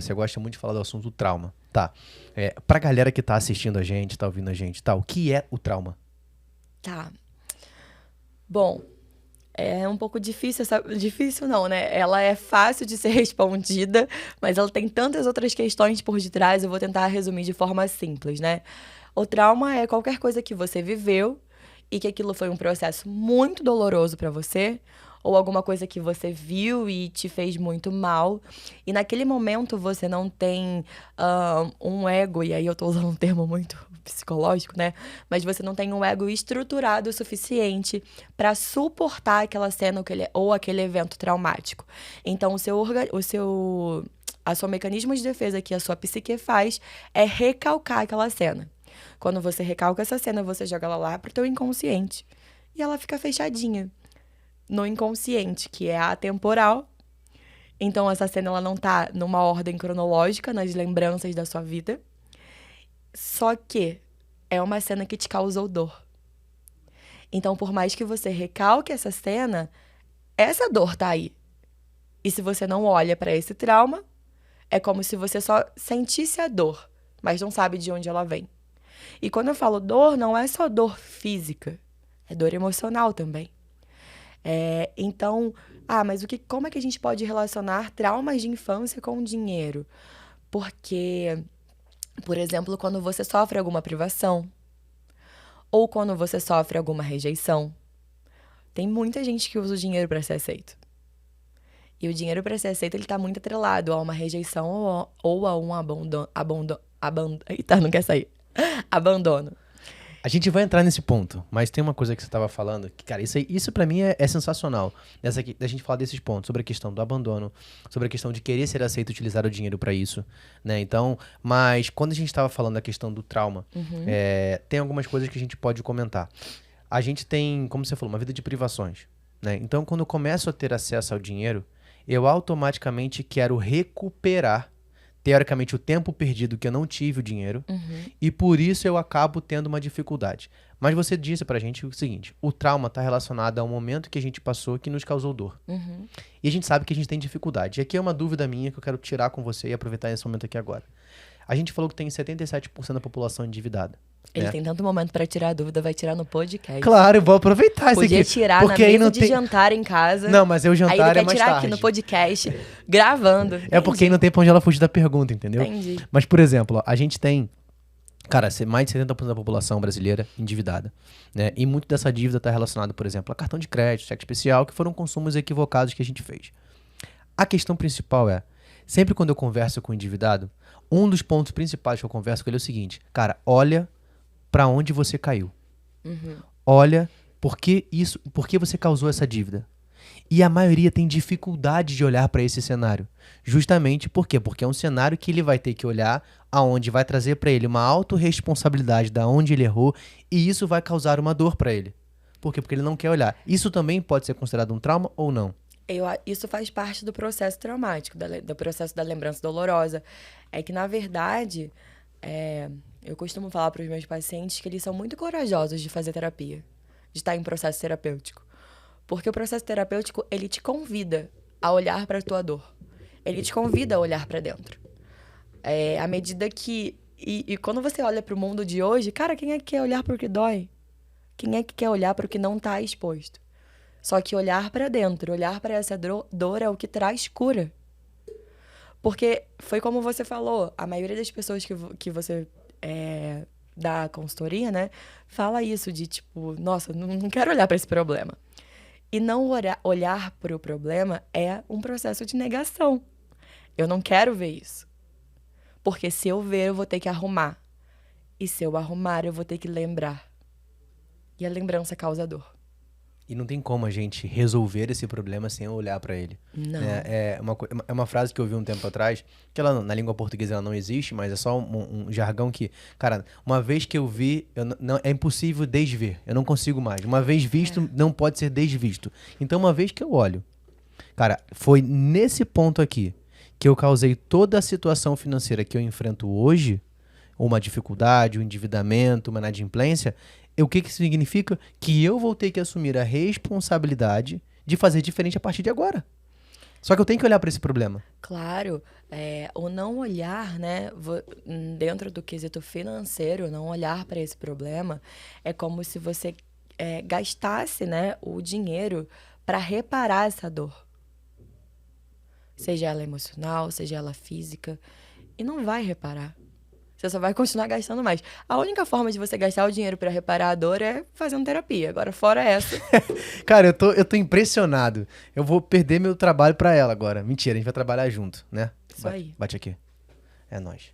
você gosta muito de falar do assunto trauma. Tá. Pra galera que tá assistindo a gente, tá ouvindo a gente, tá, o que é o trauma? Tá. Bom, é um pouco difícil, difícil não, né? Ela é fácil de ser respondida, mas ela tem tantas outras questões por detrás, eu vou tentar resumir de forma simples, né? O trauma é qualquer coisa que você viveu e que aquilo foi um processo muito doloroso pra você, ou alguma coisa que você viu e te fez muito mal, e naquele momento você não tem um ego, e aí eu tô usando um termo muito psicológico, né? Mas você não tem um ego estruturado o suficiente pra suportar aquela cena ou aquele evento traumático. Então, a seu mecanismo de defesa que a sua psique faz é recalcar aquela cena. Quando você recalca essa cena, você joga ela lá pro teu inconsciente. E ela fica fechadinha no inconsciente, que é atemporal. Então, essa cena ela não tá numa ordem cronológica nas lembranças da sua vida. Só que é uma cena que te causou dor. Então, por mais que você recalque essa dor tá aí. E se você não olha pra esse trauma, é como se você só sentisse a dor, mas não sabe de onde ela vem. E quando eu falo dor, não é só dor física, é dor emocional também. Então, mas como é que a gente pode relacionar traumas de infância com dinheiro? Porque, por exemplo, quando você sofre alguma privação, ou quando você sofre alguma rejeição, tem muita gente que usa o dinheiro para ser aceito. E o dinheiro para ser aceito, ele tá muito atrelado a uma rejeição ou a um Eita, não quer sair. Abandono. A gente vai entrar nesse ponto, mas tem uma coisa que você tava falando, que, cara, isso pra mim é sensacional. Da gente falar desses pontos, sobre a questão do abandono, sobre a questão de querer ser aceito e utilizar o dinheiro pra isso, né? Então, mas quando a gente tava falando da questão do trauma, tem algumas coisas que a gente pode comentar. A gente tem, como você falou, uma vida de privações, né? Então, quando eu começo a ter acesso ao dinheiro, eu automaticamente quero recuperar, teoricamente, o tempo perdido que eu não tive o dinheiro, e por isso eu acabo tendo uma dificuldade. Mas você disse pra gente o seguinte, o trauma tá relacionado a um momento que a gente passou que nos causou dor. E a gente sabe que a gente tem dificuldade. E aqui é uma dúvida minha que eu quero tirar com você e aproveitar esse momento aqui agora. A gente falou que tem 77% da população endividada. Ele tem tanto momento pra tirar a dúvida, vai tirar no podcast. Claro, eu vou aproveitar isso aqui. Podia tirar porque na aí mesa não de tem... jantar em casa. Não, mas o jantar aí ele quer é mais tirar tarde. aqui no podcast, gravando. É porque aí não tem pra onde ela fugir da pergunta, entendeu? Entendi. Mas, por exemplo, ó, a gente tem, cara, mais de 70% da população brasileira endividada, né? E muito dessa dívida está relacionada, por exemplo, a cartão de crédito, cheque especial, que foram consumos equivocados que a gente fez. A questão principal é, sempre quando eu converso com o endividado, um dos pontos principais que eu converso com ele é o seguinte, cara, olha pra onde você caiu. Olha por que você causou essa dívida. E a maioria tem dificuldade de olhar para esse cenário. Justamente por quê? Porque é um cenário que ele vai ter que olhar aonde vai trazer para ele uma autorresponsabilidade da onde ele errou e isso vai causar uma dor para ele. Por quê? Porque ele não quer olhar. Isso também pode ser considerado um trauma ou não? Isso faz parte do processo traumático, do processo da lembrança dolorosa. É que, na verdade, eu costumo falar para os meus pacientes que eles são muito corajosos de fazer terapia, de estar em processo terapêutico. Porque o processo terapêutico, ele te convida a olhar para a tua dor. Ele te convida a olhar para dentro. À medida que... E quando você olha para o mundo de hoje, cara, quem é que quer olhar para o que dói? Quem é que quer olhar para o que não está exposto? Só que olhar para dentro, olhar para essa dor é o que traz cura. Porque foi como você falou, a maioria das pessoas que você dá consultoria, né, fala isso de tipo, nossa, não quero olhar para esse problema. E não olhar para o problema é um processo de negação. Eu não quero ver isso. Porque se eu ver, eu vou ter que arrumar. E se eu arrumar, eu vou ter que lembrar. E a lembrança causa dor. E não tem como a gente resolver esse problema sem olhar pra ele. Não. É uma frase que eu vi um tempo atrás, que ela na língua portuguesa ela não existe, mas é só um jargão que, cara, uma vez que eu vi, é impossível desver. Eu não consigo mais. Uma vez visto, não pode ser desvisto. Então, uma vez que eu olho, cara, foi nesse ponto aqui que eu causei toda a situação financeira que eu enfrento hoje, uma dificuldade, um endividamento, uma inadimplência. O que isso significa? Que eu vou ter que assumir a responsabilidade de fazer diferente a partir de agora. Só que eu tenho que olhar pra esse problema. Claro, o não olhar, né, dentro do quesito financeiro, não olhar para esse problema é como se você gastasse, né, o dinheiro para reparar essa dor. Seja ela emocional, seja ela física, e não vai reparar. Você só vai continuar gastando mais. A única forma de você gastar o dinheiro para reparar a dor é fazendo terapia. Agora, fora essa, Cara, eu tô impressionado. Eu vou perder meu trabalho pra ela agora. Mentira, a gente vai trabalhar junto, né? isso aí. Bate aqui. É nóis.